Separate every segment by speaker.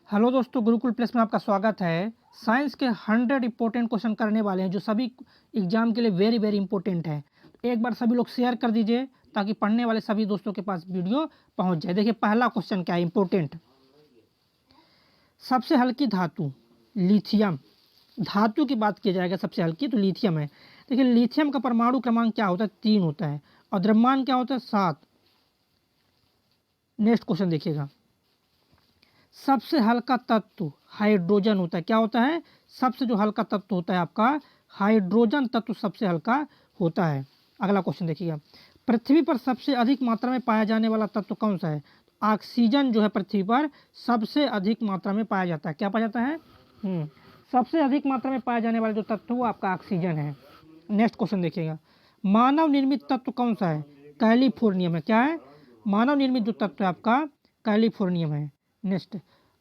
Speaker 1: Hello दोस्तों, Gurukul plus में आपका स्वागत है। साइंस के 100 इंपॉर्टेंट क्वेश्चन करने वाले हैं जो सभी एग्जाम के लिए वेरी वेरी इंपॉर्टेंट है। एक बार सभी लोग शेयर कर दीजिए ताकि पढ़ने वाले सभी दोस्तों के पास वीडियो पहुंच जाए। देखिए पहला क्वेश्चन क्या है इंपॉर्टेंट। सबसे हल्की धातु लिथियम। धातु की बात की जाएगा सबसे हल्की तो लिथियम है। देखिए लिथियम का परमाणु क्रमांक क्या होता है? 3 होता है और द्रव्यमान क्या होता है? 7। नेक्स्ट क्वेश्चन देखिएगा। सबसे हल्का तत्व हाइड्रोजन होता है। क्या होता है? सबसे जो हल्का तत्व होता है आपका हाइड्रोजन तत्व सबसे हल्का होता है। अगला क्वेश्चन देखिएगा। पृथ्वी पर सबसे अधिक मात्रा में पाया जाने वाला तत्व कौन सा है? ऑक्सीजन जो है पृथ्वी पर सबसे अधिक मात्रा में पाया जाता है। क्या पाया जाता है? सबसे अधिक मात्रा में पाया जाने वाला जो तत्व वो आपका ऑक्सीजन है। नेक्स्ट क्वेश्चन देखिएगा। मानव निर्मित तत्व कौन सा है? कैलिफोर्नियम है। क्या है? मानव निर्मित जो तत्व है आपका कैलिफोर्नियम है। नेक्स्ट,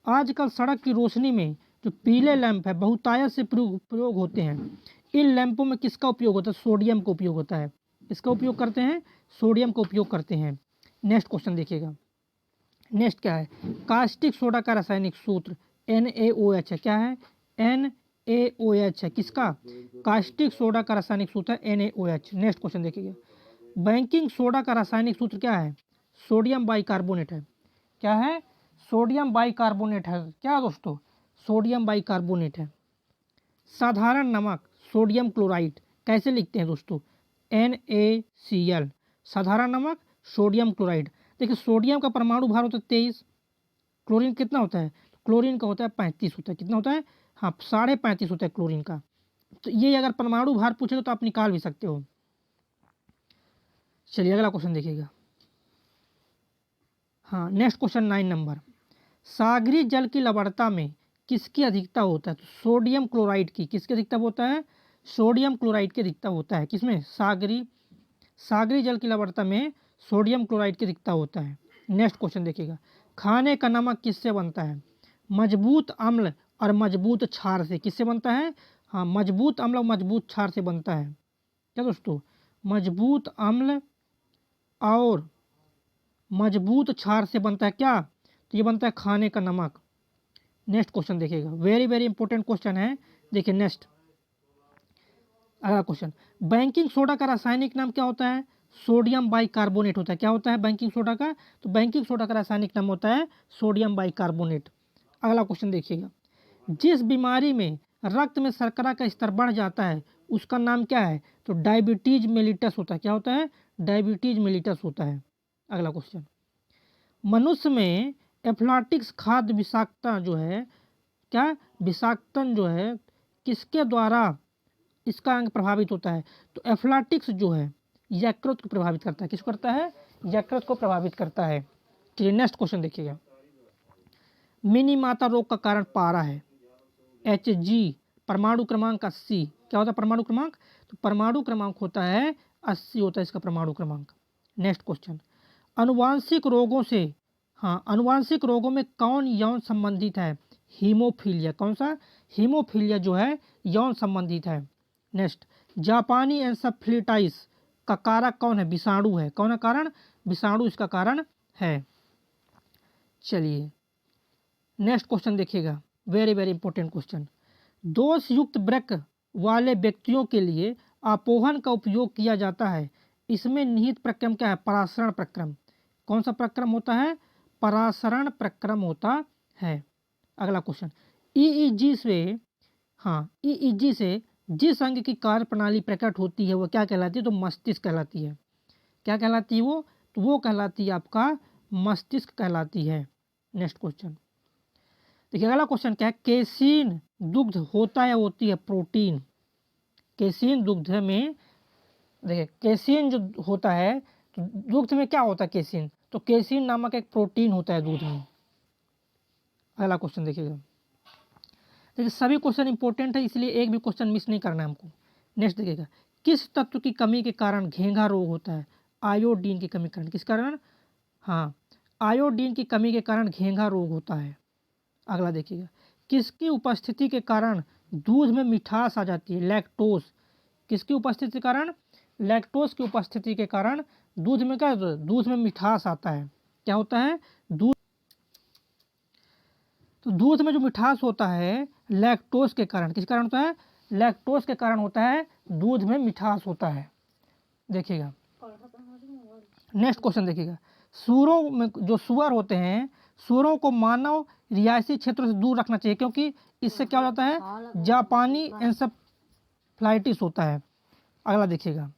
Speaker 1: आजकल सड़क की रोशनी में जो पीले लैंप है बहुतायत से प्रयोग होते हैं। इन लैंपों में किसका उपयोग होता है? सोडियम का उपयोग होता है। इसका उपयोग करते हैं, सोडियम का उपयोग करते हैं। नेक्स्ट क्वेश्चन देखिएगा। नेक्स्ट क्या है? कास्टिक सोडा का रासायनिक सूत्र NaOH है। क्या है? NaOH है। किसका? कास्टिक सोडा का रासायनिक सूत्र है NaOH। नेक्स्ट क्वेश्चन देखिएगा। बेकिंग सोडा का रासायनिक सूत्र क्या है? सोडियम बाइकार्बोनेट है। क्या है? सोडियम बाइकार्बोनेट है। क्या दोस्तों? सोडियम बाइकार्बोनेट है। साधारण नमक सोडियम क्लोराइड कैसे लिखते हैं दोस्तों? NaCl। साधारण नमक सोडियम क्लोराइड। देखिए सोडियम का परमाणु भार होता है 23। क्लोरीन कितना होता है? क्लोरीन का होता है 35 होता है। कितना होता है? हाँ 35.5 होता है क्लोरीन का। तो ये अगर परमाणु भार पूछे तो आप निकाल भी सकते हो। चलिए अगला क्वेश्चन देखिएगा। हाँ नेक्स्ट क्वेश्चन 9 नंबर। सागरी जल की लवणता में किसकी अधिकता होता है? तो सोडियम क्लोराइड की। किसकी अधिकता होता है? सोडियम क्लोराइड की अधिकता होता है। किसमें? सागरी जल की लवणता में सोडियम क्लोराइड की अधिकता होता है। नेक्स्ट क्वेश्चन देखिएगा। खाने का नमक किससे बनता है? मजबूत अम्ल और मजबूत क्षार से। किससे बनता है? हाँ मजबूत अम्ल और मजबूत क्षार से बनता है। क्या दोस्तों? मजबूत अम्ल और मजबूत क्षार से बनता है। क्या? तो ये बनता है खाने का नमक। नेक्स्ट क्वेश्चन देखिएगा, वेरी वेरी इंपॉर्टेंट क्वेश्चन है। देखिए नेक्स्ट अगला क्वेश्चन। बेकिंग सोडा का रासायनिक नाम क्या होता है? सोडियम बाइकार्बोनेट होता है। क्या होता है बेकिंग सोडा का? तो बेकिंग सोडा का रासायनिक नाम होता है सोडियम बाइकार्बोनेट। अगला क्वेश्चन देखिएगा। जिस बीमारी में रक्त में शर्करा का स्तर बढ़ जाता है उसका नाम क्या है? तो डायबिटीज मेलिटस होता है। क्या होता है? डायबिटीज मेलिटस होता है। अगला क्वेश्चन। मनुष्य में एफ्लाटिक्स खाद्य विषाक्तता जो है, क्या विषाक्तन जो है किसके द्वारा इसका अंग प्रभावित होता है? तो एफ्लाटिक्स जो है यकृत को प्रभावित करता है। किसको करता है? यकृत को प्रभावित करता है। चलिए नेक्स्ट क्वेश्चन देखिएगा। मिनी माता रोग का कारण पारा है। Hg। परमाणु क्रमांक 80। क्या होता है परमाणु क्रमांक? तो परमाणु क्रमांक होता है 80 होता है इसका परमाणु क्रमांक। Next question. अनुवांशिक रोगों से, हाँ अनुवांशिक रोगों में कौन यौन संबंधित है? हीमोफीलिया। कौन सा? हीमोफीलिया जो है यौन संबंधित है। नेक्स्ट, जापानी एन्सेफेलाइटिस का कारक कौन है? विषाणु है। कौन है कारण? विषाणु इसका कारण है। चलिए नेक्स्ट क्वेश्चन देखिएगा, वेरी वेरी इंपॉर्टेंट क्वेश्चन। दोष युक्त वृक्क वाले व्यक्तियों के लिए आपोहन का उपयोग किया जाता है। इसमें निहित प्रक्रम क्या है? परासरण प्रक्रम। कौन सा प्रक्रम होता है? परासरण प्रक्रम होता है। अगला क्वेश्चन। ईईजी से, हाँ ईईजी से जिस अंग की कार्य प्रणाली प्रकट होती है वो क्या कहलाती है? तो मस्तिष्क कहलाती है। क्या कहलाती है वो? तो वो कहलाती है आपका मस्तिष्क कहलाती है। नेक्स्ट क्वेश्चन देखिए। अगला क्वेश्चन क्या है? केसीन दुग्ध होता है होती है प्रोटीन। केसीन दुग्ध में, देखिए केसीन जो होता है तो दुग्ध में क्या होता है? केसीन। तो केसीन नामक एक प्रोटीन होता है दूध में। अगला क्वेश्चन देखिएगा। देखिए सभी क्वेश्चन इंपॉर्टेंट है इसलिए एक भी क्वेश्चन मिस नहीं करना है हमको। नेक्स्ट देखिएगा। किस तत्व की कमी के कारण घेंघा रोग होता है? आयोडीन की कमी के कारण। किस कारण? हाँ आयोडीन की कमी के कारण घेंघा रोग होता है। अगला देखिएगा। किसकी उपस्थिति के कारण दूध में मिठास आ जाती है? लैक्टोज। किसकी उपस्थिति के कारण? लैक्टोज की उपस्थिति के कारण दूध में क्या होता है? दूध में मिठास आता है। क्या होता है? दूध तो दूध में जो मिठास होता है लैक्टोज के कारण, किस कारण होता है? लैक्टोज के कारण होता है दूध में मिठास होता है। देखिएगा नेक्स्ट क्वेश्चन देखिएगा, सूअरों में जो सूअर होते हैं, सूअरों को मानव रिहायशी क्षेत्रों से दूर रखना चाहिए क्योंकि इससे क्या हो जाता है? जापानी एन्सेफलाइटिस होता है। अगला देखिएगा,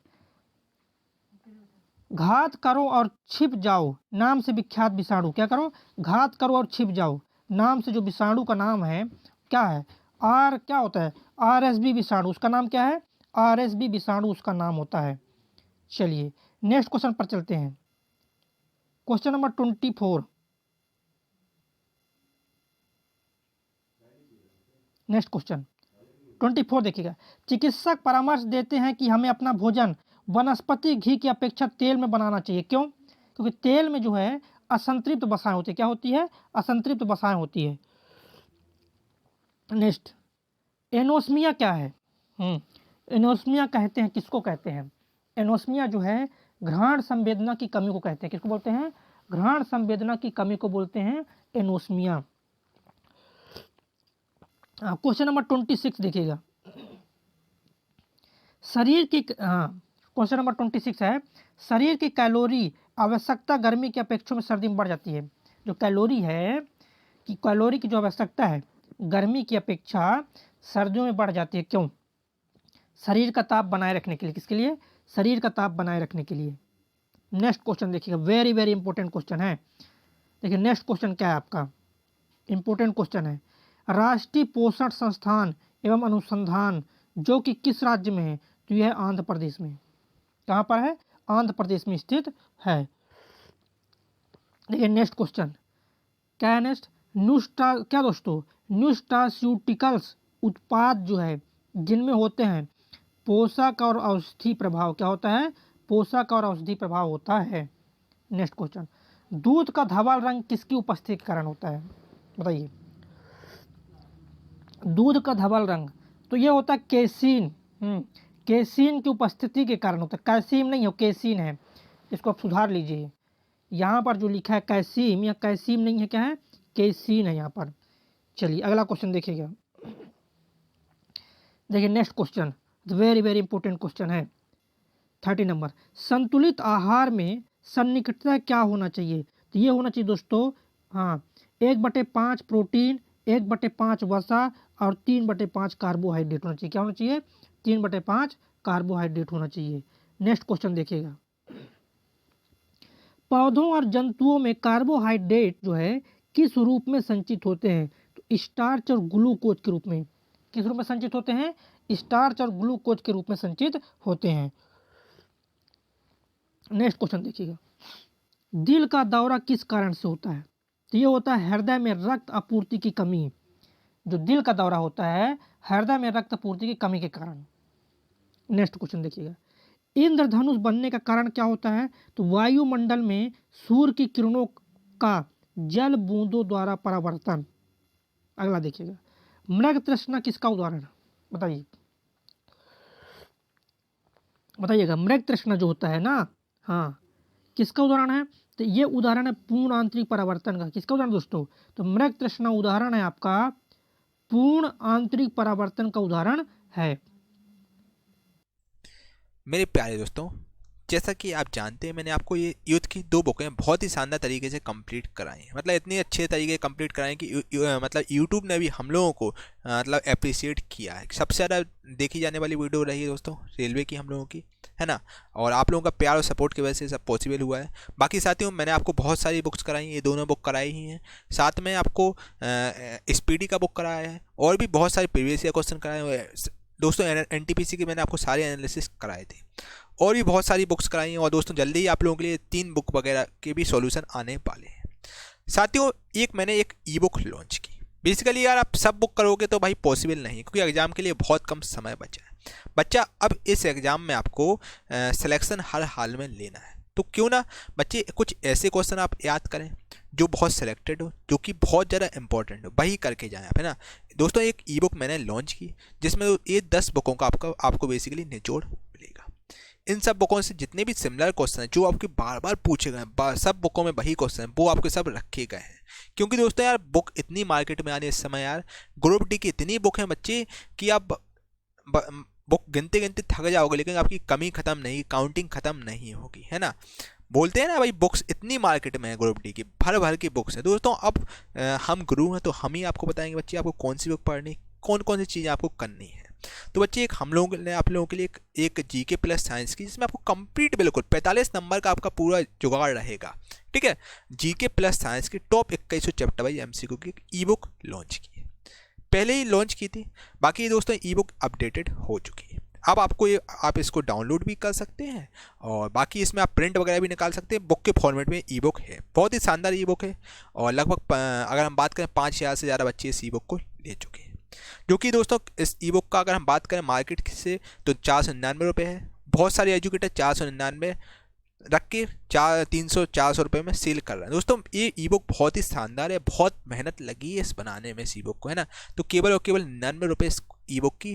Speaker 1: घात करो और छिप जाओ नाम से विख्यात विषाणु, क्या करो? घात करो और छिप जाओ नाम से जो विषाणु का नाम है क्या है? क्या होता है? RSV विषाणु, उसका नाम क्या है? RSV विषाणु उसका नाम होता है। चलिए नेक्स्ट क्वेश्चन पर चलते हैं, क्वेश्चन नंबर 24। नेक्स्ट क्वेश्चन 24 देखिएगा, चिकित्सक परामर्श देते हैं कि हमें अपना भोजन वनस्पति घी की अपेक्षा तेल में बनाना चाहिए। क्यों? क्योंकि तेल में जो है असंतृप्त वसाएं होती है। क्या होती है? असंतृप्त वसाएं होती है। नेक्स्ट, एनोस्मिया क्या है? एनोस्मिया कहते हैं, किसको कहते हैं? एनोस्मिया जो है घ्राण संवेदना की कमी को कहते हैं। किसको बोलते हैं? घ्राण संवेदना की कमी को बोलते हैं एनोस्मिया। क्वेश्चन नंबर 26 देखिएगा, शरीर की क्वेश्चन नंबर 26 है, शरीर की कैलोरी आवश्यकता गर्मी की अपेक्षा में सर्दी में बढ़ जाती है। जो कैलोरी है कि कैलोरी की जो आवश्यकता है गर्मी की अपेक्षा सर्दियों में बढ़ जाती है। क्यों? शरीर का ताप बनाए रखने के लिए। किसके लिए? शरीर का ताप बनाए रखने के लिए। नेक्स्ट क्वेश्चन देखिएगा, वेरी वेरी इंपॉर्टेंट क्वेश्चन है। देखिए नेक्स्ट क्वेश्चन क्या है आपका, इंपॉर्टेंट क्वेश्चन है, राष्ट्रीय पोषण संस्थान एवं अनुसंधान जो कि किस राज्य में है? तो यह आंध्र प्रदेश में। कहाँ पर है? आंध्र प्रदेश में स्थित है। देखिए नेक्स्ट क्वेश्चन क्या है? नेक्स्ट, क्या दोस्तों? न्यूट्रास्यूटिकल्स उत्पाद जो है जिनमें होते हैं पोषक और औषधि प्रभाव। क्या होता है? पोषक और औषधि प्रभाव होता है। नेक्स्ट क्वेश्चन, दूध का धवल रंग किसकी उपस्थिति के कारण होता है? बताइए। दूध का धवल रंग तो ये होता है केसीन। केसीन की उपस्थिति के कारण होता है। कैसीम नहीं हो, केसीन है, इसको आप सुधार लीजिए। यहाँ पर जो लिखा है कैसीम, या कैसीम नहीं है, क्या है? केसीन है यहाँ पर। चलिए अगला क्वेश्चन देखिएगा। देखिए next question very very important question है, 30 नंबर, संतुलित आहार में सन्निकटता क्या होना चाहिए? तो ये होना चाहिए दोस्तों 1/5 प्रोटीन, 1/5 वसा और 3/5 कार्बोहाइड्रेट होना चाहिए। क्या होना चाहिए? 3/5 कार्बोहाइड्रेट होना चाहिए। नेक्स्ट क्वेश्चन देखिएगा, पौधों और जंतुओं में कार्बोहाइड्रेट जो है किस रूप में संचित होते हैं? तो स्टार्च और ग्लूकोज के रूप में। किस रूप में संचित होते हैं? स्टार्च और ग्लूकोज के रूप में संचित होते हैं। नेक्स्ट क्वेश्चन देखिएगा, दिल का दौरा किस कारण से होता है? तो ये होता है हृदय में रक्त आपूर्ति की कमी। जो दिल का दौरा होता है हृदय में रक्त आपूर्ति की कमी के कारण। नेक्स्ट क्वेश्चन देखिएगा, इंद्रधनुष बनने का कारण क्या होता है? तो वायुमंडल में सूर्य की किरणों का जल बूंदों द्वारा परावर्तन। अगला देखिएगा, मृग तृष्णा किसका उदाहरण है? बताइएगा। मृग तृष्णा जो होता है ना, किसका उदाहरण है? तो ये उदाहरण है पूर्ण आंतरिक परावर्तन का। किसका उदाहरण दोस्तों? तो मृग तृष्णा उदाहरण है आपका पूर्ण आंतरिक परावर्तन का उदाहरण है।
Speaker 2: मेरे प्यारे दोस्तों, जैसा कि आप जानते हैं मैंने आपको ये युद्ध की 2 बुकें बहुत ही शानदार तरीके से कंप्लीट कराई हैं। मतलब इतने अच्छे तरीके से कंप्लीट कराई कि मतलब यूट्यूब ने भी हम लोगों को मतलब अप्रिशिएट किया है। सबसे ज़्यादा देखी जाने वाली वीडियो रही है दोस्तों रेलवे की हम लोगों की, है ना। और आप लोगों का प्यार और सपोर्ट की वजह से सब पॉसिबल हुआ है। बाकी साथियों, मैंने आपको बहुत सारी बुक्स कराई, ये दोनों बुक कराई ही हैं। साथ में आपको स्पीडी का बुक कराया है और भी बहुत सारे प्रीवियस ईयर क्वेश्चन कराए हुए हैं दोस्तों। NTPC के मैंने आपको सारे एनालिसिस कराए थे और भी बहुत सारी बुक्स कराई हैं। और दोस्तों जल्दी ही आप लोगों के लिए 3 बुक वगैरह के भी सॉल्यूशन आने वाले हैं। साथियों मैंने एक ई बुक लॉन्च की। बेसिकली यार आप सब बुक करोगे तो भाई पॉसिबल नहीं, क्योंकि एग्जाम के लिए बहुत कम समय बचा है। बच्चा अब इस एग्जाम में आपको सिलेक्शन हर हाल में लेना है, तो क्यों ना बच्चे कुछ ऐसे क्वेश्चन आप याद करें जो बहुत सिलेक्टेड हो, जो कि बहुत ज़्यादा इंपॉर्टेंट हो, वही करके जाएं आप, है ना दोस्तों। एक ई बुक मैंने लॉन्च की जिसमें ये 10 बुकों का आपको बेसिकली निचोड़ मिलेगा। इन सब बुकों से जितने भी सिमिलर क्वेश्चन हैं जो आपके बार बार पूछे गए हैं, सब बुकों में वही क्वेश्चन हैं, वो आपके सब रखे गए हैं। क्योंकि दोस्तों यार बुक इतनी मार्केट में आने इस समय यार, ग्रुप डी की इतनी बुक हैं बच्चे कि आप बुक गिनते गिनते थक जाओगे, लेकिन आपकी कमी खत्म नहीं, काउंटिंग खत्म नहीं होगी, है ना। बोलते हैं ना भाई, बुक्स इतनी मार्केट में है ग्रुप डी की, भर भर की बुक्स हैं दोस्तों। अब हम गुरु हैं तो हम ही आपको बताएंगे बच्चे आपको कौन सी बुक पढ़नी, कौन कौन सी चीज़ें आपको करनी है। तो बच्चे एक हम लोगों ने आप लोगों के लिए एक जीके प्लस साइंस की, जिसमें आपको कंप्लीट बिल्कुल 45 नंबर का आपका पूरा जुगाड़ रहेगा, ठीक है। जीके प्लस साइंस की टॉप 2100 चैप्टर वाइज एमसीक्यू की ई बुक लॉन्च की है, पहले ही लॉन्च की थी। बाकी दोस्तों ई बुक अपडेटेड हो चुकी है। अब आपको आप इसको डाउनलोड भी कर सकते हैं, और बाकी इसमें आप प्रिंट वगैरह भी निकाल सकते हैं। बुक के फॉर्मेट में ई बुक है, बहुत ही शानदार ई बुक है, और लगभग अगर हम बात करें 5000 से ज़्यादा बच्चे इस ई बुक को ले चुके हैं। जो कि दोस्तों इस ई बुक का अगर हम बात करें मार्केट से तो 499 है। बहुत सारे एजुकेटर 499 रख के 300-400 रुपये में सेल कर रहे हैं। दोस्तों ये ई बुक बहुत ही शानदार है, बहुत मेहनत लगी है इस बनाने में इस ई बुक को, है ना। तो केवल और केवल 99 रुपये इस ई बुक की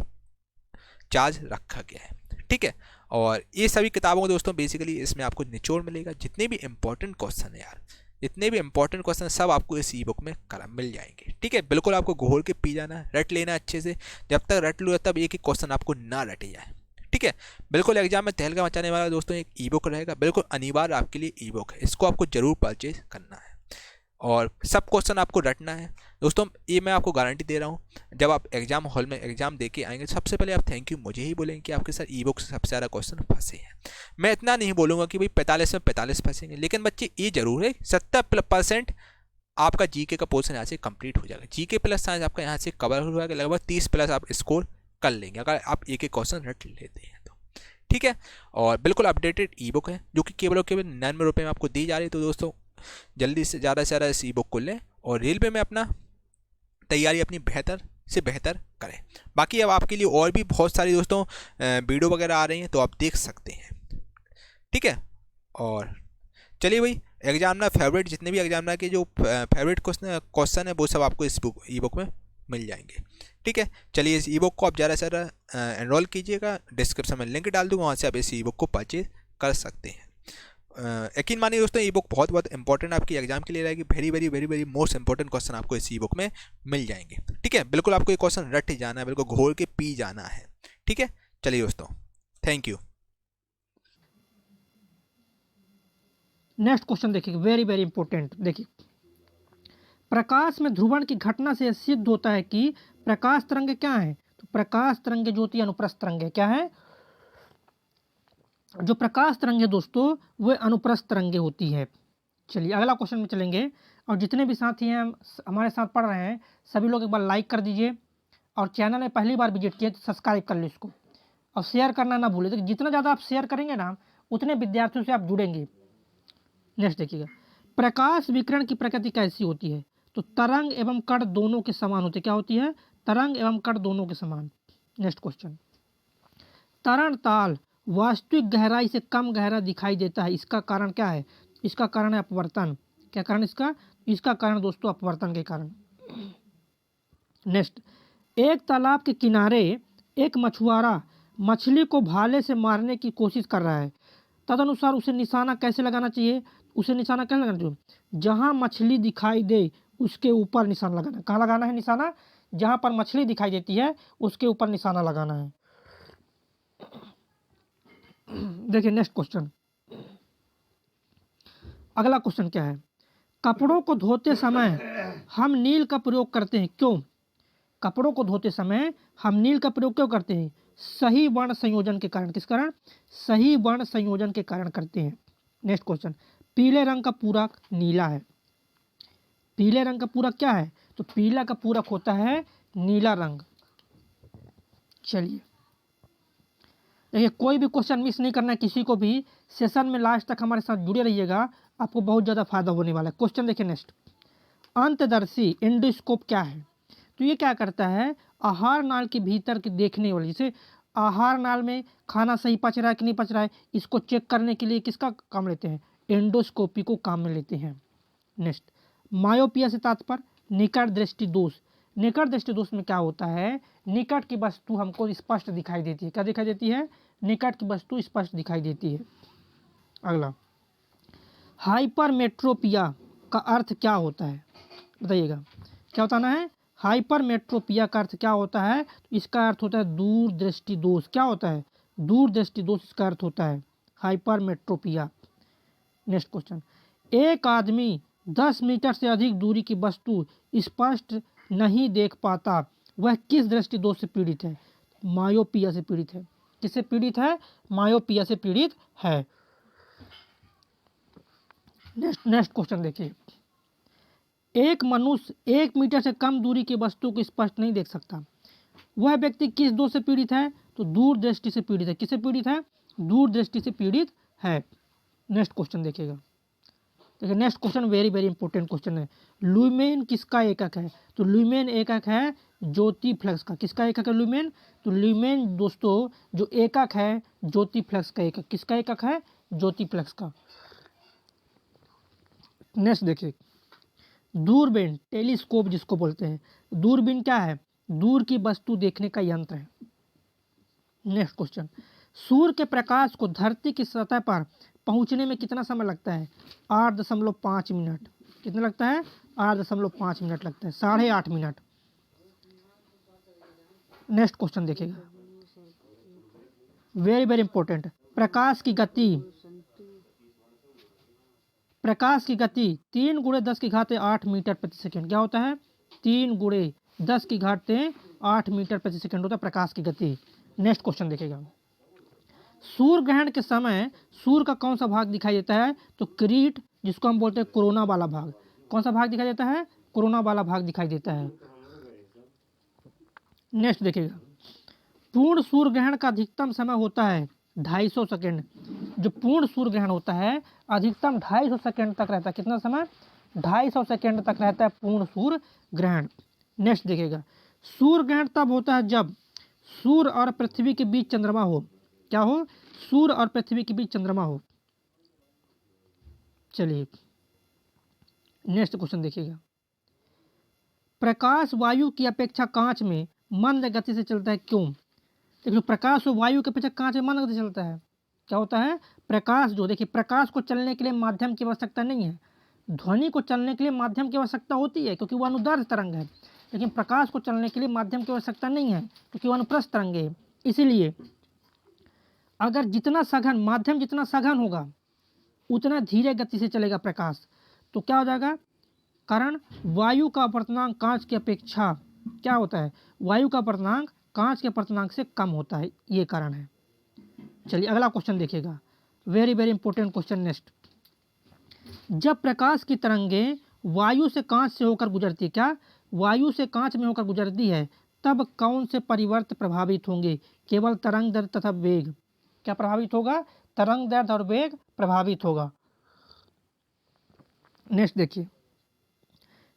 Speaker 2: चार्ज रखा गया है, ठीक है। और ये सभी किताबों को दोस्तों बेसिकली इसमें आपको निचोड़ मिलेगा, जितने भी इंपॉर्टेंट क्वेश्चन है यार, जितने भी इंपॉर्टेंट क्वेश्चन सब आपको इस ई बुक में मिल जाएंगे, ठीक है। बिल्कुल आपको घोल के पी जाना है, रट लेना अच्छे से, जब तक रट लो तब एक एक क्वेश्चन आपको ना रटे जाए, ठीक है। बिल्कुल एग्जाम में तहलका मचाने वाला दोस्तों एक ई बुक रहेगा, बिल्कुल अनिवार्य आपके लिए ई बुक है, इसको आपको जरूर परचेज करना है, और सब क्वेश्चन आपको रटना है दोस्तों। ये मैं आपको गारंटी दे रहा हूँ, जब आप एग्जाम हॉल में एग्जाम दे के आएंगे सबसे पहले आप थैंक यू मुझे ही बोलेंगे कि आपके साथ ई बुक से सबसे ज़्यादा क्वेश्चन फंसे हैं। मैं इतना नहीं बोलूँगा कि भाई 45 में 45 फंसेंगे, लेकिन बच्चे ये जरूर है 70% आपका जीके का पोर्शन यहाँ से कंप्लीट हो जाएगा। जीके प्लस साइंस आपका यहाँ से कवर हो जाएगा, लगभग 30+ आप स्कोर कर लेंगे अगर आप एक एक क्वेश्चन रट लेते हैं तो, ठीक है। और बिल्कुल अपडेटेड ई बुक है जो कि केवल और केवल 99 रुपये में आपको दी जा रही है। तो दोस्तों जल्दी से ज़्यादा इस ई बुक को लें और रेलवे में अपना तैयारी अपनी बेहतर से बेहतर करें। बाकी अब आपके लिए और भी बहुत सारी दोस्तों वीडियो वगैरह आ रही हैं तो आप देख सकते हैं, ठीक है। और चलिए भाई एग्जामिनर फेवरेट जितने भी एग्जामिनर के जो फेवरेट क्वेश्चन है वो सब आपको इस बुक ई बुक में मिल जाएंगे, ठीक है। चलिए इस ई बुक को आप ज़्यादा से ज़्यादा एनरोल कीजिएगा, डिस्क्रिप्शन में लिंक डाल दूँगा, वहाँ से आप इस ई बुक को परचेज कर सकते हैं। यकीन मानिए दोस्तों ये बुक बहुत बहुत इंपॉर्टेंट आपकी एग्जाम के लिए रहेगी। Very very very very most important question आपको इस ई बुक में मिल जाएंगे, ठीक है। बिल्कुल आपको ये क्वेश्चन रट ही जाना है, बिल्कुल घोल के पी जाना है, ठीक है। चलिए दोस्तों थैंक यू।
Speaker 1: नेक्स्ट क्वेश्चन देखिए, वेरी वेरी इंपॉर्टेंट। देखिए, प्रकाश में ध्रुवण की घटना से सिद्ध होता है कि प्रकाश तरंग क्या है। तो प्रकाश तरंग ज्योति अनुप्रस्थ तरंग क्या है। जो प्रकाश तरंगे दोस्तों वो अनुप्रस्थ तरंगे होती है। चलिए अगला क्वेश्चन में चलेंगे, और जितने भी साथी हैं हमारे साथ पढ़ रहे हैं सभी लोग एक बार लाइक कर दीजिए, और चैनल में पहली बार विजिट किए तो सब्सक्राइब कर लो इसको, और शेयर करना ना भूलें। तो जितना ज़्यादा आप शेयर करेंगे ना उतने विद्यार्थियों से आप जुड़ेंगे। नेक्स्ट देखिएगा, प्रकाश विकिरण की प्रकृति कैसी होती है। तो तरंग एवं कण दोनों के समान होते। क्या होती है, तरंग एवं कण दोनों के समान। नेक्स्ट क्वेश्चन, तरण ताल वास्तविक गहराई से कम गहरा दिखाई देता है, इसका कारण क्या है। इसका कारण है अपवर्तन। क्या कारण इसका कारण दोस्तों अपवर्तन के कारण। नेक्स्ट, एक तालाब के किनारे एक मछुआरा मछली को भाले से मारने की कोशिश कर रहा है, तदनुसार उसे निशाना कैसे लगाना चाहिए। उसे निशाना कैसे लगाना चाहिए, जहां मछली दिखाई दे उसके ऊपर निशाना लगाना। कहाँ लगाना है निशाना, जहां पर मछली दिखाई देती है उसके ऊपर निशाना लगाना है। देखिए नेक्स्ट क्वेश्चन, अगला क्वेश्चन क्या है, कपड़ों को धोते समय हम नील का प्रयोग करते हैं, क्यों। कपड़ों को धोते समय हम नील का प्रयोग क्यों करते हैं, सही वर्ण संयोजन के कारण। किस कारण, सही वर्ण संयोजन के कारण करते हैं। नेक्स्ट क्वेश्चन, पीले रंग का पूरक नीला है। पीले रंग का पूरक क्या है, तो पीला का पूरक होता है नीला रंग। चलिए देखिए, कोई भी क्वेश्चन मिस नहीं करना है किसी को भी। सेशन में लास्ट तक हमारे साथ जुड़े रहिएगा, आपको बहुत ज़्यादा फायदा होने वाला है। क्वेश्चन देखिए नेक्स्ट, अंतदर्शी एंडोस्कोप क्या है। तो ये क्या करता है, आहार नाल के भीतर की देखने वाली, जैसे आहार नाल में खाना सही पच रहा है कि नहीं पच रहा है, इसको चेक करने के लिए किसका काम लेते हैं, एंडोस्कोपी को काम में लेते हैं। नेक्स्ट, मायोपिया से तात्पर्य निकट दृष्टि दोष। निकट दृष्टि दोष में क्या होता है, निकट की वस्तु हमको स्पष्ट दिखाई देती है। क्या दिखाई देती है, निकट की वस्तु स्पष्ट दिखाई देती है। अगला, हाइपरमेट्रोपिया का अर्थ क्या होता है, बताइएगा क्या बताना है। हाइपरमेट्रोपिया का अर्थ क्या होता है, तो इसका अर्थ होता है दूरदृष्टि दोष। क्या होता है, दूरदृष्टि दोष इसका अर्थ होता है, हाइपरमेट्रोपिया। नेक्स्ट क्वेश्चन, एक आदमी 10 मीटर से अधिक दूरी की वस्तु स्पष्ट नहीं देख पाता, वह किस दृष्टि दोष से पीड़ित है, मायोपिया से पीड़ित है। किससे पीड़ित है, मायोपिया से पीड़ित है। नेक्स्ट क्वेश्चन देखिए, एक मनुष्य 1 मीटर से कम दूरी की वस्तु को स्पष्ट नहीं देख सकता, वह व्यक्ति किस दोष से पीड़ित है, तो दूरदृष्टि से पीड़ित है। किससे पीड़ित है, दूरदृष्टि से पीड़ित है। नेक्स्ट क्वेश्चन देखिएगा, देखिए next question very very important question है। ल्यूमेन किसका एकक है, तो ल्यूमेन एकक है ज्योति फ्लक्स का। किसका एकक है ल्यूमेन, तो ल्यूमेन दोस्तों जो एकक है ज्योति फ्लक्स का एकक। किसका एकक है, ज्योति फ्लक्स का। नेक्स्ट देखिए, दूरबीन, टेलीस्कोप जिसको बोलते हैं, दूरबीन क्या है, दूर की वस्तु देखने का यंत्र है। नेक्स्ट क्वेश्चन, सूर्य के प्रकाश को धरती की सतह पर पहुंचने में कितना समय लगता है, 8.5 मिनट। कितना लगता है, 8.5 मिनट लगता है, 8.5 मिनट। नेक्स्ट क्वेश्चन देखिएगा, वेरी वेरी इंपॉर्टेंट, प्रकाश की गति 3 × 10⁸ मीटर प्रति सेकंड। क्या होता है, 3 × 10⁸ मीटर प्रति सेकंड होता है प्रकाश की गति। नेक्स्ट क्वेश्चन देखिएगा, सूर्य ग्रहण के समय सूर्य का कौन सा भाग दिखाई देता है, तो किरीट, जिसको हम बोलते हैं कोरोना वाला भाग। कौन सा भाग दिखाई देता है, कोरोना वाला भाग दिखाई देता है। नेक्स्ट देखिएगा, पूर्ण सूर्य ग्रहण का अधिकतम समय होता है 250 सेकेंड। जो पूर्ण सूर्य ग्रहण होता है अधिकतम 250 सेकेंड तक रहता है। कितना समय, 250 सेकेंड तक रहता है पूर्ण सूर्य ग्रहण। नेक्स्ट देखिएगा, सूर्य ग्रहण तब होता है जब सूर्य और पृथ्वी के बीच चंद्रमा हो। क्या हो, सूर्य और पृथ्वी के बीच चंद्रमा हो। चलिए नेक्स्ट क्वेश्चन देखिएगा, प्रकाश वायु की अपेक्षा कांच में मंद गति से चलता है, क्यों। देखिए प्रकाश वायु की अपेक्षा कांच में मंद गति से चलता है। क्या होता है, प्रकाश जो, देखिए प्रकाश को चलने के लिए माध्यम की आवश्यकता नहीं है, ध्वनि को चलने के लिए माध्यम की आवश्यकता होती है क्योंकि वह अनुदैर्ध्य तरंग है, लेकिन प्रकाश को चलने के लिए माध्यम की आवश्यकता नहीं है क्योंकि वह अनुप्रस्थ तरंग है। इसीलिए अगर जितना सघन माध्यम जितना सघन होगा उतना धीरे गति से चलेगा प्रकाश, तो क्या हो जाएगा, कारण वायु का अपवर्तनांक कांच की अपेक्षा क्या होता है, वायु का अपवर्तनांक कांच के अपवर्तनांक से कम होता है, ये कारण है। चलिए अगला क्वेश्चन देखिएगा, very very important question. Next, जब प्रकाश की तरंगें वायु से कांच से होकर गुजरती है, क्या वायु से कांच में होकर गुजरती है, तब कौन से परिवर्त प्रभावित होंगे, केवल तरंग दैर्ध्य तथा वेग। क्या प्रभावित होगा, तरंग दैर्ध्य और वेग प्रभावित होगा। नेक्स्ट देखिए,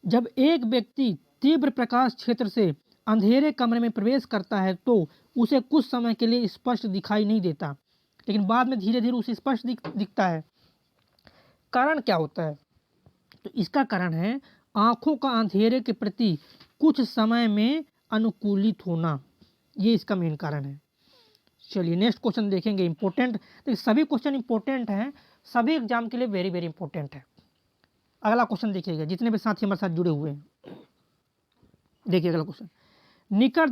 Speaker 1: जब एक व्यक्ति तीव्र प्रकाश क्षेत्र से अंधेरे कमरे में प्रवेश करता है तो उसे कुछ समय के लिए स्पष्ट दिखाई नहीं देता, लेकिन बाद में धीरे धीरे उसे स्पष्ट दिखता है। कारण क्या होता है, तो इसका कारण है आंखों का अंधेरे के प्रति कुछ समय में अनुकूलित होना, ये इसका मेन कारण है। चलिए नेक्स्ट क्वेश्चन देखेंगे, इंपॉर्टेंट। तो सभी क्वेश्चन इंपॉर्टेंट हैं, सभी एग्जाम के लिए वेरी वेरी इंपॉर्टेंट है। अगला क्वेश्चन देखिएगा, जितने भी साथी हमारे साथ जुड़े हुए हैं देखिए अगला क्वेश्चन, निकट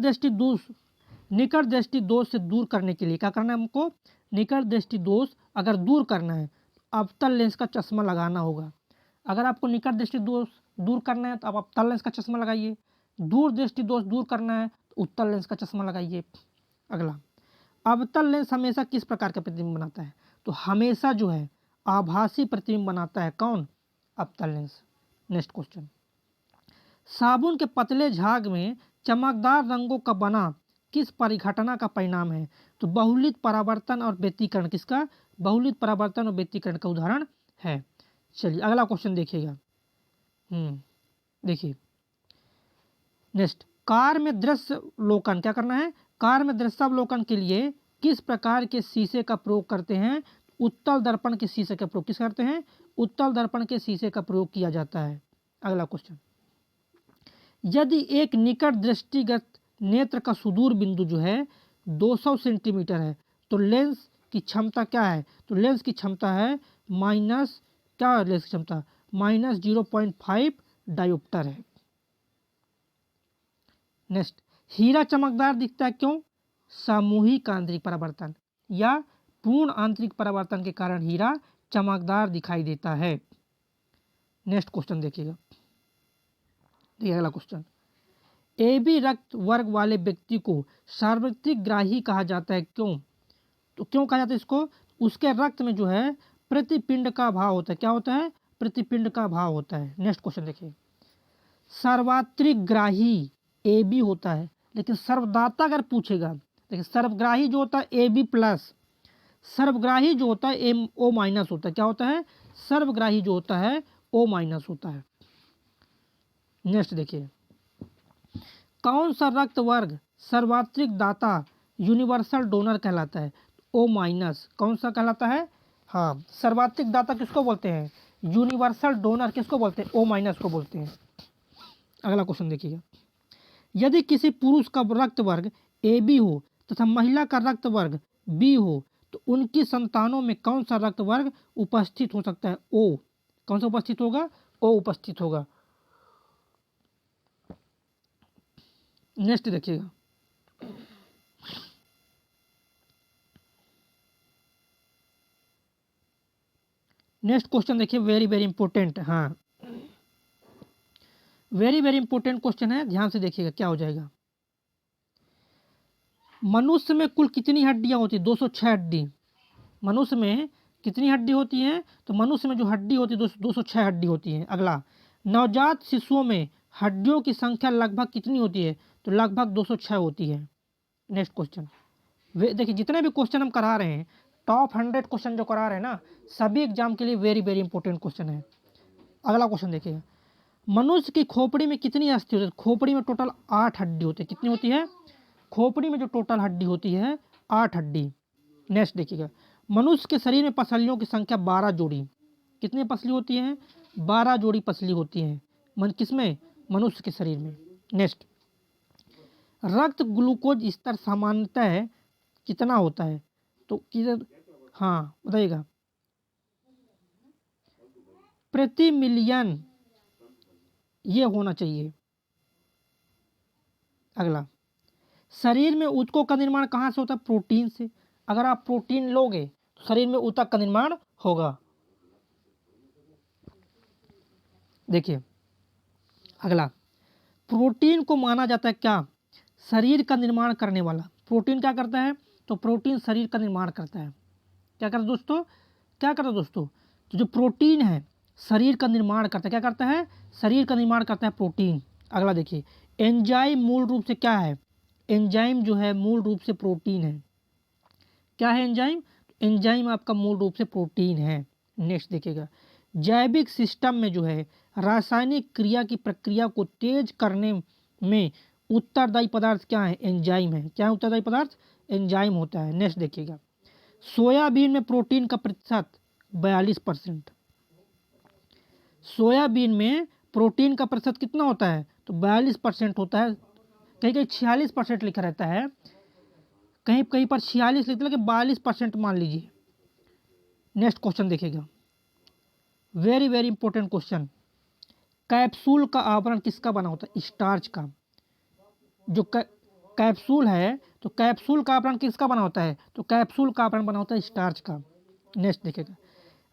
Speaker 1: दृष्टि दोष से दूर करने के लिए क्या करना है हमको, निकट दृष्टि दोष अगर दूर करना है तो अवतल लेंस का चश्मा लगाना होगा। अगर आपको निकट दृष्टि दोष दूर करना है तो आप अवतल लेंस का चश्मा लगाइए, दूर दृष्टि दोष दूर करना है तो उत्तल लेंस का चश्मा लगाइए। अगला, अवतल लेंस हमेशा किस प्रकार का प्रतिबिंब बनाता है, तो हमेशा जो है आभासी प्रतिबिंब बनाता है, कौन, अवतल लेंस। नेक्स्ट क्वेश्चन, साबुन के पतले झाग में चमकदार रंगों का बना किस परिघटना का परिणाम है, तो बहुलित परावर्तन और व्यतिकरण। किसका, बहुलित परावर्तन और व्यतिकरण का उदाहरण है। चलिए अगला क्वेश्चन देखिएगा, देखिए नेक्स्ट, कार में दृश्यावलोकन क्या करना है, कार में दृश्यावलोकन के लिए किस प्रकार के शीशे का प्रयोग करते हैं, उत्तल दर्पण के शीशे का प्रयोग किस करते हैं, उत्तल दर्पण के शीशे का प्रयोग किया जाता है। अगला क्वेश्चन, यदि एक निकट दृष्टिगत नेत्र का सुदूर बिंदु जो है 200 सेंटीमीटर है तो लेंस की क्षमता क्या है? तो लेंस की क्षमता है माइनस, क्या लेंस की क्षमता? माइनस 0.5 डायोप्टर है। नेक्स्ट, हीरा चमकदार दिखता है क्यों? सामूहिक आंतरिक परावर्तन या पूर्ण आंतरिक परावर्तन के कारण हीरा चमकदार दिखाई देता है। नेक्स्ट क्वेश्चन देखिएगा, अगला क्वेश्चन, ए बी रक्त वर्ग वाले व्यक्ति को सार्वत्रिक ग्राही कहा जाता है क्यों? तो क्यों कहा जाता है इसको? उसके रक्त में जो है प्रतिपिंड का भाव होता है। क्या होता है? प्रतिपिंड का भाव होता है। नेक्स्ट क्वेश्चन देखिए, सर्वात्रिक ग्राही ए बी होता है, लेकिन सर्वदाता अगर पूछेगा, देखिए सर्वग्राही जो होता है ए बी प्लस, सर्वग्राही जो होता है एम ओ माइनस होता है। क्या होता है? सर्वग्राही जो होता है ओ माइनस होता है। नेक्स्ट देखिए, कौन सा रक्त वर्ग सर्वात्रिक दाता यूनिवर्सल डोनर कहलाता है? O minus. कौन सा कहलाता है? हाँ, सर्वात्रिक दाता किसको बोलते हैं? यूनिवर्सल डोनर किसको बोलते हैं? ओ माइनस को बोलते हैं। अगला क्वेश्चन देखिएगा, यदि किसी पुरुष का रक्त वर्ग ए बी हो तथा महिला का रक्त वर्ग बी हो तो उनकी संतानों में कौन सा रक्त वर्ग उपस्थित हो सकता है? ओ। कौन सा उपस्थित होगा? ओ उपस्थित होगा। नेक्स्ट देखिएगा, नेक्स्ट क्वेश्चन देखिए, वेरी वेरी इंपॉर्टेंट। हाँ, वेरी वेरी इंपॉर्टेंट क्वेश्चन है, ध्यान से देखिएगा क्या हो जाएगा। मनुष्य में कुल कितनी हड्डियां होती है? 206 हड्डी। मनुष्य में कितनी हड्डी होती है? तो मनुष्य में जो हड्डी होती है 206 हड्डी होती है। अगला, नवजात शिशुओं में हड्डियों की संख्या लगभग कितनी होती है? तो लगभग 206 होती है। नेक्स्ट क्वेश्चन, देखिए जितने भी क्वेश्चन हम करा रहे हैं, टॉप 100 क्वेश्चन जो करा रहे हैं ना, सभी एग्जाम के लिए वेरी वेरी इंपॉर्टेंट क्वेश्चन है। अगला क्वेश्चन देखिए, मनुष्य की खोपड़ी में कितनी अस्थि होती है? खोपड़ी में टोटल 8 हड्डी होती है। कितनी होती है? खोपड़ी में जो टोटल हड्डी होती है 8 हड्डी। नेक्स्ट देखिएगा, मनुष्य के शरीर में पसलियों की संख्या 12 जोड़ी। कितनी पसली होती हैं? 12 जोड़ी पसली होती हैं। किसमें? मनुष्य के शरीर में। नेक्स्ट, रक्त ग्लूकोज स्तर सामान्यतः कितना होता है? तो किधर, हाँ बताइएगा, प्रति मिलियन ये होना चाहिए। अगला, शरीर में ऊतकों का निर्माण कहाँ से होता है? प्रोटीन से। अगर आप प्रोटीन लोगे तो शरीर में ऊतक का निर्माण होगा। देखिए अगला, प्रोटीन को माना जाता है क्या? शरीर का निर्माण करने वाला। प्रोटीन क्या करता है? तो प्रोटीन शरीर का निर्माण करता है। क्या करता है दोस्तों? क्या करता है दोस्तों? तो जो प्रोटीन है शरीर का निर्माण करता है। क्या करता है? शरीर का निर्माण करता है प्रोटीन। अगला देखिए, एंजाइम मूल रूप से क्या है? एंजाइम जो है मूल रूप से प्रोटीन है। क्या है एंजाइम? एंजाइम आपका मूल रूप से प्रोटीन है। नेक्स्ट देखिएगा, जैविक सिस्टम में जो है रासायनिक क्रिया की प्रक्रिया को तेज करने में उत्तरदायी पदार्थ क्या है? एंजाइम है। क्या है उत्तरदायी पदार्थ? एंजाइम होता है। नेक्स्ट देखिएगा, सोयाबीन में प्रोटीन का प्रतिशत 42%। सोयाबीन में प्रोटीन का प्रतिशत कितना होता है? तो 42% होता है। कहीं कहीं 46% लिखा रहता है, कहीं कहीं पर 46 लिखता है कि 42% मान लीजिए। नेक्स्ट क्वेश्चन देखिएगा, very very important question, capsule का आवरण किसका बना होता है? स्टार्च का। जो कैप्सूल है तो कैप्सूल का आवरण किसका बना होता है? तो कैप्सूल का आवरण बना होता है स्टार्च का। नेक्स्ट देखिएगा,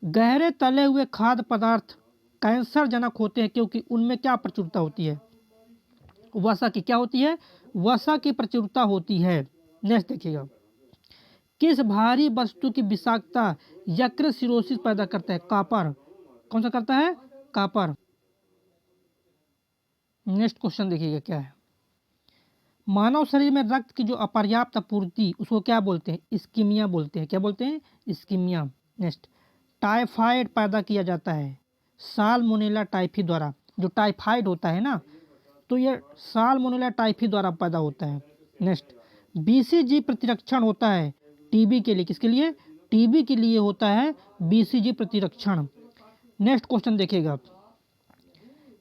Speaker 1: गहरे तले हुए खाद्य पदार्थ कैंसर जनक होते हैं क्योंकि उनमें क्या प्रचुरता होती है? वसा की क्या होती है? वसा की प्रचुरता होती है। नेक्स्ट देखिएगा, किस भारी वस्तु की विषाक्तता यकृत सिरोसिस पैदा करता है? कापर। कौन सा करता है? कापर। नेक्स्ट क्वेश्चन देखिएगा क्या है, मानव शरीर में रक्त की जो अपर्याप्त आपूर्ति उसको क्या बोलते हैं? इस्कीमिया बोलते हैं। क्या बोलते हैं? इस्कीमिया। नेक्स्ट, टाइफाइड पैदा किया जाता है साल्मोनेला टाइफी द्वारा। जो टाइफाइड होता है ना, तो ये साल्मोनेला टाइफी द्वारा पैदा होता है। नेक्स्ट, बीसीजी प्रतिरक्षण होता है टीबी के लिए। किसके लिए? टीबी के लिए होता है बीसीजी प्रतिरक्षण। नेक्स्ट क्वेश्चन देखिएगा,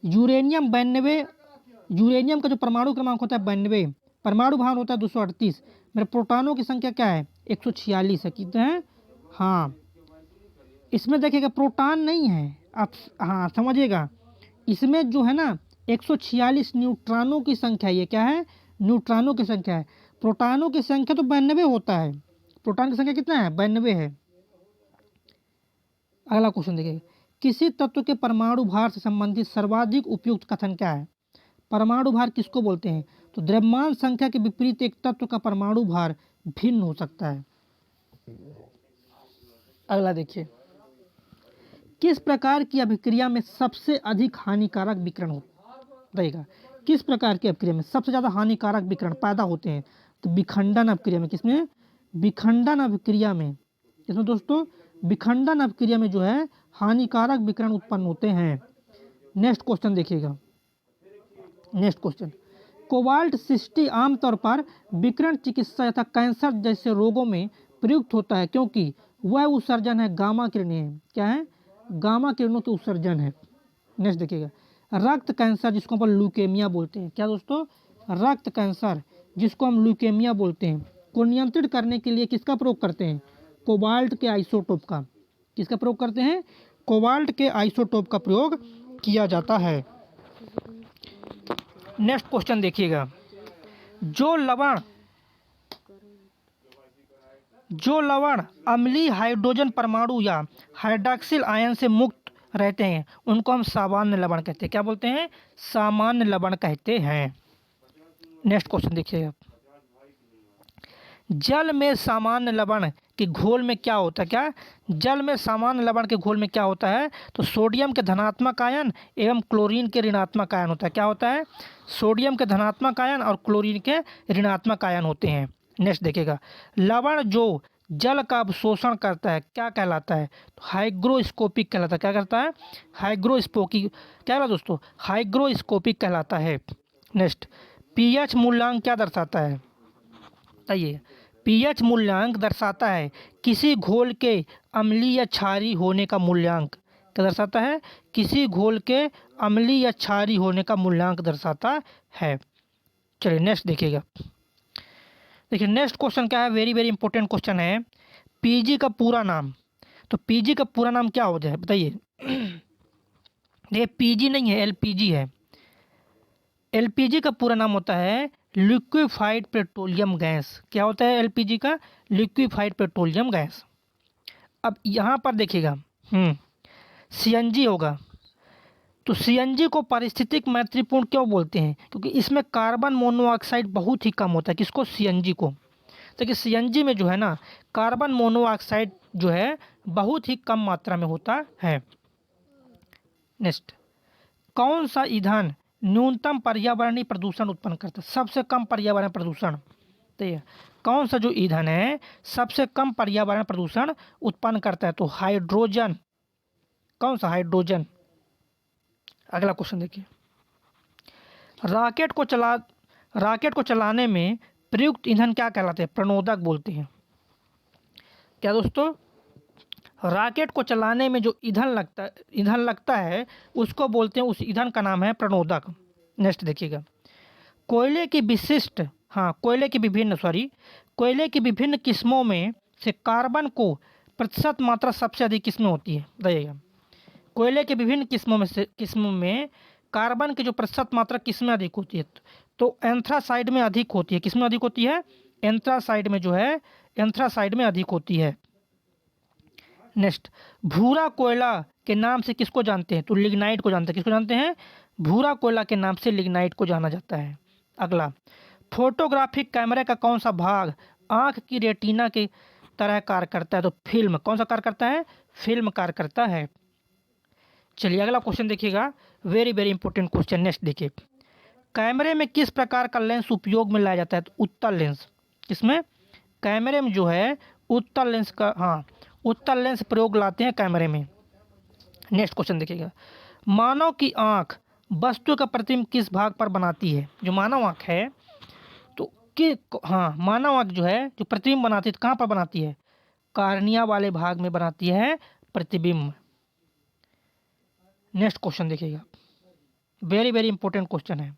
Speaker 1: यूरेनियम 92, यूरेनियम का जो परमाणु क्रमांक होता है 92, परमाणु भार होता है 238। मेरे प्रोटॉनों की संख्या क्या है 146 है। कितने हैं? हाँ, इसमें देखिएगा प्रोटॉन नहीं है आप, हाँ समझिएगा, इसमें जो है ना 146 न्यूट्रॉनों की संख्या, ये क्या है न्यूट्रॉनों की संख्या है। प्रोटॉनों की संख्या तो 92 होता है, प्रोटॉन की संख्या कितना है 92 है। अगला क्वेश्चन देखिए, किसी तत्व के परमाणु भार से संबंधित सर्वाधिक उपयुक्त कथन क्या है? परमाणु भार किसको बोलते हैं? तो द्रव्यमान संख्या के विपरीत एक तत्व का परमाणु भार भिन्न हो सकता है। अगला देखिए, किस प्रकार की अभिक्रिया में सबसे अधिक हानिकारक विकिरण रहेगा? किस प्रकार की अभिक्रिया में सबसे ज़्यादा हानिकारक विकिरण पैदा होते हैं? तो विखंडन अभिक्रिया में। किसमें? विखंडन अभिक्रिया में। इसमें दोस्तों विखंडन अभिक्रिया में जो है हानिकारक विकिरण उत्पन्न होते हैं। नेक्स्ट क्वेश्चन देखिएगा, नेक्स्ट क्वेश्चन, कोबाल्ट 60 आमतौर पर विकिरण चिकित्सा तथा कैंसर जैसे रोगों में प्रयुक्त होता है क्योंकि वह उत्सर्जन है गामा किरणें है। क्या है? गामा किरणों के उत्सर्जन है। नेक्स्ट देखिएगा, रक्त कैंसर जिसको हम ल्यूकेमिया बोलते हैं। क्या दोस्तों? रक्त कैंसर जिसको हम ल्यूकेमिया बोलते हैं, को नियंत्रित करने के लिए किसका प्रयोग करते हैं? कोबाल्ट के आइसोटोप का। किसका प्रयोग करते हैं? कोबाल्ट के आइसोटोप का प्रयोग किया जाता है। नेक्स्ट क्वेश्चन देखिएगा, जो लवण अम्लीय हाइड्रोजन परमाणु या हाइड्रॉक्सिल आयन से मुक्त रहते हैं उनको हम सामान्य लवण कहते हैं। क्या बोलते हैं? सामान्य लवण कहते हैं। नेक्स्ट क्वेश्चन देखिएगा, जल में सामान्य लवण के घोल में क्या होता है? क्या जल में सामान्य लवण के घोल में क्या होता है? तो सोडियम के धनात्मक आयन एवं क्लोरीन के ऋणात्मक आयन होता है। क्या होता है? सोडियम के धनात्मक आयन और क्लोरीन के ऋणात्मक आयन होते हैं। नेक्स्ट देखिएगा, लवण जो जल का अवशोषण करता है क्या कहलाता है? तो हाइग्रोस्कोपिक कहलाता है। क्या करता है? हाइग्रोस्कोपिक। क्या कहलाता है दोस्तों? हाइग्रोस्कोपिक कहलाता है। नेक्स्ट, पीएच मूल्यांक क्या दर्शाता है? बताइए। पीएच मूल्यांक दर्शाता है किसी घोल के अम्लीय या क्षारीय होने का मूल्यांक। क्या दर्शाता है? किसी घोल के अम्लीय या क्षारीय होने का मूल्यांक दर्शाता है। चलिए नेक्स्ट देखिएगा, देखिए नेक्स्ट क्वेश्चन क्या है, वेरी वेरी इंपॉर्टेंट क्वेश्चन है, पीजी का पूरा नाम। तो पीजी का पूरा नाम क्या हो जाए बताइए? देखिए पीजी नहीं है, एलपीजी है। एलपीजी का पूरा नाम होता है लिक्विफाइड पेट्रोलियम गैस। क्या होता है एलपीजी का? Liquefied petroleum gas. अब यहाँ पर देखिएगा सीएनजी होगा, तो सीएनजी को पारिस्थितिक मैत्रीपूर्ण क्यों बोलते हैं? क्योंकि इसमें कार्बन मोनोऑक्साइड बहुत ही कम होता है। किसको? सीएनजी को। देखिए सीएनजी में जो है ना कार्बन मोनोऑक्साइड जो है बहुत ही कम मात्रा में होता है। नेक्स्ट, कौन सा ईंधन न्यूनतम पर्यावरणीय प्रदूषण उत्पन्न करता है? सबसे कम पर्यावरण प्रदूषण। तो ये कौन सा जो ईंधन है सबसे कम पर्यावरण प्रदूषण उत्पन्न करता है? तो हाइड्रोजन। कौन सा? हाइड्रोजन। अगला क्वेश्चन देखिए, रॉकेट को चलाने में प्रयुक्त ईंधन क्या कहलाते हैं? प्रणोदक बोलते हैं। क्या दोस्तों? रॉकेट को चलाने में जो ईंधन लगता है उसको बोलते हैं, उस ईंधन का नाम है प्रणोदक। नेक्स्ट देखिएगा, कोयले की विभिन्न किस्मों में से कार्बन को प्रतिशत मात्रा सबसे अधिक किसमें होती है? बताइएगा। कोयले के विभिन्न किस्मों में कार्बन की जो प्रतिशत मात्रा किसमें अधिक होती है? तो एंथ्रासाइड में अधिक होती है। किसमें अधिक होती है? एंथ्रासाइड में जो है एंथ्रासाइड में अधिक होती है। नेक्स्ट, भूरा कोयला के नाम से किसको जानते हैं? तो लिग्नाइट को जानते हैं। किसको जानते हैं? भूरा कोयला के नाम से लिग्नाइट को जाना जाता है। अगला, फोटोग्राफिक कैमरे का कौन सा भाग आँख की रेटिना की तरह कार्य करता है? तो फिल्म। कौन सा कार्य करता है? फिल्म कार्य करता है। चलिए अगला क्वेश्चन देखिएगा, very very important question. Next देखिए, कैमरे में किस प्रकार का लेंस उपयोग में लाया जाता है? तो उत्तल लेंस। किसमें? कैमरे में जो है उत्तल लेंस का उत्तल लेंस प्रयोग लाते हैं कैमरे में। नेक्स्ट क्वेश्चन देखिएगा, मानव की आँख वस्तु का प्रतिबिंब किस भाग पर बनाती है? जो मानव आँख है तो मानव आँख जो है जो प्रतिबिंब बनाती है कहाँ पर बनाती है? कार्निया वाले भाग में बनाती है प्रतिबिंब। नेक्स्ट क्वेश्चन देखिएगा, वेरी वेरी इंपॉर्टेंट क्वेश्चन है,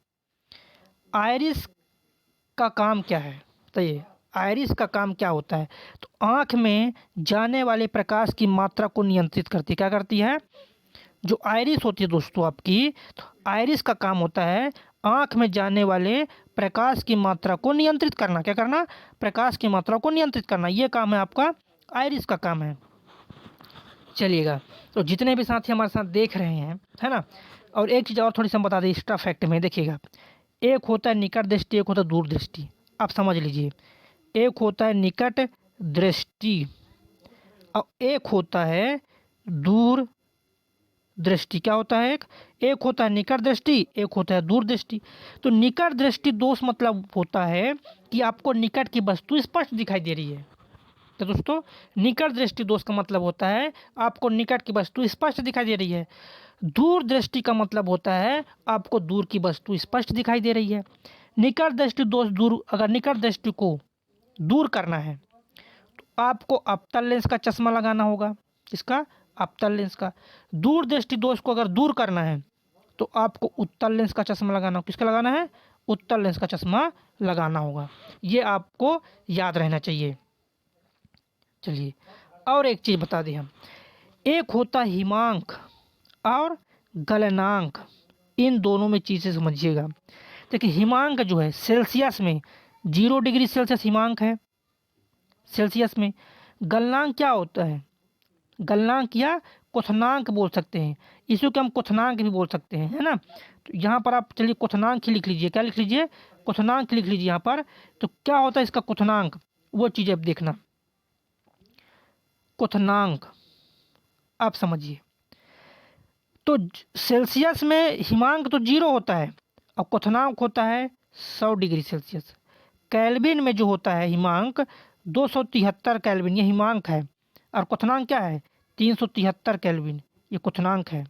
Speaker 1: आयरिस का काम क्या है? बताइए, आइरिस का काम क्या होता है? तो आँख में जाने वाले प्रकाश की मात्रा को नियंत्रित करती है। क्या करती है? जो आइरिस होती है दोस्तों आपकी, तो आइरिस का काम होता है आँख में जाने वाले प्रकाश की मात्रा को नियंत्रित करना। क्या करना? प्रकाश की मात्रा को नियंत्रित करना। ये काम है आपका आइरिस का काम है। चलिएगा, तो जितने भी साथी हमारे साथ देख रहे हैं, है ना? और एक चीज़ और थोड़ी सी हम बता दें एक्स्ट्रा फैक्ट में, देखिएगा, एक होता है निकट दृष्टि, एक होता है दूर दृष्टि। आप समझ लीजिए, एक होता है निकट दृष्टि और एक होता है दूर दृष्टि। क्या होता है? एक होता है निकट दृष्टि, एक होता है दूर दृष्टि। तो निकट दृष्टि दोष मतलब होता है कि आपको निकट की वस्तु स्पष्ट दिखाई दे रही है। तो दोस्तों, निकट दृष्टि दोष का मतलब होता है आपको निकट की वस्तु स्पष्ट दिखाई दे रही है। दूर दृष्टि का मतलब होता है आपको दूर की वस्तु स्पष्ट दिखाई दे रही है। निकट दृष्टि दोष दूर, अगर निकट दृष्टि को दूर करना है तो आपको अवतल लेंस का चश्मा लगाना होगा। इसका अवतल लेंस का। दूर दृष्टि दोष को अगर दूर करना है तो आपको उत्तल लेंस का चश्मा लगाना होगा। किसका लगाना है? उत्तल लेंस का चश्मा लगाना होगा। ये आपको याद रहना चाहिए। चलिए, और एक चीज़ बता दें हम, एक होता है हिमांक और गलनांक। इन दोनों में चीज़ें समझिएगा। देखिए, हिमांक जो है सेल्सियस में 0 डिग्री सेल्सियस हिमांक है सेल्सियस में। गलनांक क्या होता है? गलनांक या क्वथनांक बोल सकते हैं, इसी को हम क्वथनांक भी बोल सकते हैं, है ना? तो यहाँ पर आप चलिए क्वथनांक ही लिख लीजिए। क्या लिख लीजिए? क्वथनांक लिख लीजिए यहाँ पर। तो क्या होता है इसका क्वथनांक? वो चीज़ आप देखना। क्वथनांक आप समझिए, तो सेल्सियस में हिमांक तो 0 होता है और क्वथनांक होता है 100 डिग्री सेल्सियस। केल्विन में जो होता है हिमांक 273 केल्विन, ये हिमांक है। और क्वथनांक क्या है? 373 केल्विन, ये क्वथनांक है।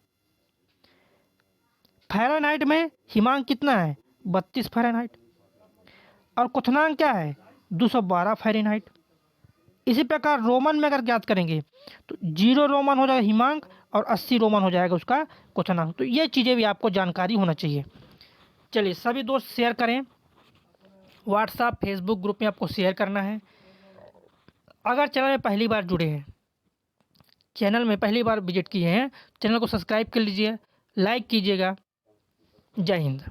Speaker 1: फ़ारेनहाइट में हिमांक कितना है? 32 फ़ारेनहाइट। और क्वथनांक क्या है? 212 फ़ारेनहाइट। इसी प्रकार रोमन में अगर ज्ञात करेंगे तो 0 रोमन हो जाएगा हिमांक और 80 रोमन हो जाएगा उसका क्वथनांक। तो ये चीज़ें भी आपको जानकारी होना चाहिए। चलिए, सभी दोस्त शेयर करें। व्हाट्सएप फेसबुक ग्रुप में आपको शेयर करना है। अगर चैनल में पहली बार जुड़े हैं, चैनल में पहली बार विजिट किए हैं, चैनल को सब्सक्राइब कर लीजिए, लाइक कीजिएगा। जय हिंद।